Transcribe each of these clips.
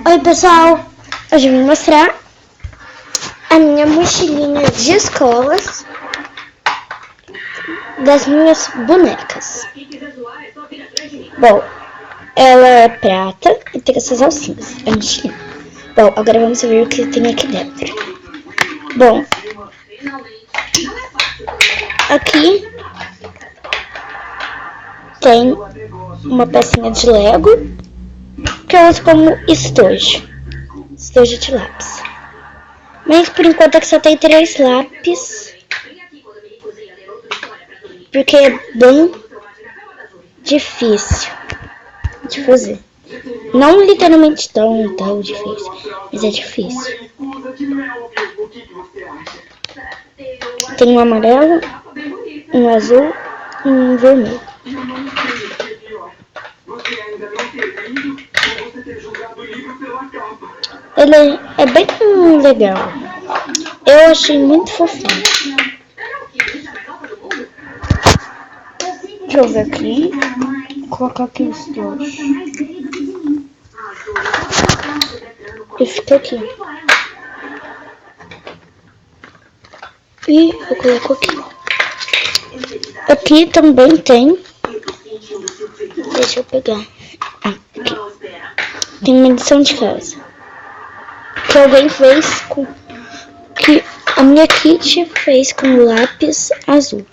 Oi pessoal, hoje eu vou mostrar a minha mochilinha de escolas das minhas bonecas. Bom, ela é prata e tem essas alcinhas, a mochilinha. Bom, agora vamos ver o que tem aqui dentro. Bom, aqui tem uma pecinha de Lego que eu uso como estojo de lápis. Mas por enquanto aqui só tem 3 lápis, porque é bem difícil de fazer. Não literalmente tão difícil, mas é difícil. Tem um amarelo, um azul e um vermelho. Ele é bem legal. Eu achei muito fofinho. Deixa eu ver aqui. Vou colocar aqui os dois. E fica aqui. E eu coloco aqui. Aqui também tem. Deixa eu pegar. Aqui. Tem uma lição de casa que alguém fez com que a minha Kitty fez com lápis azul.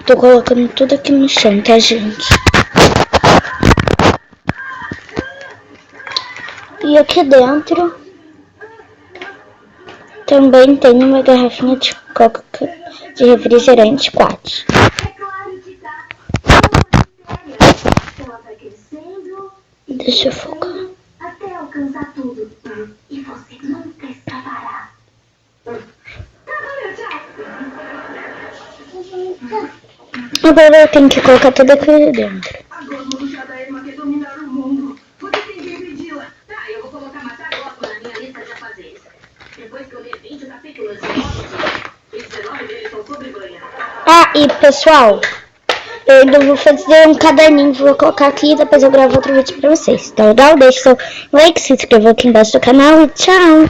Tô colocando tudo aqui no chão, tá, gente? E aqui dentro também tem uma garrafinha de coca de refrigerante 4. Deixa eu focar. Até alcançar tudo. E você nunca escapará. Agora eu tenho que colocar tudo aqui dentro. Agora o bruxada Emma quer dominar o mundo. Você tem que impedi-la. Tá, eu vou colocar matar Osma na minha lista de afazeres. Depois que eu ler 20 capítulos e 19 deles são sobre banha. Ah, e pessoal, eu ainda vou fazer um caderninho, vou colocar aqui e depois eu gravo outro vídeo pra vocês. Tá legal? Deixa seu like, se inscreva aqui embaixo do canal e tchau!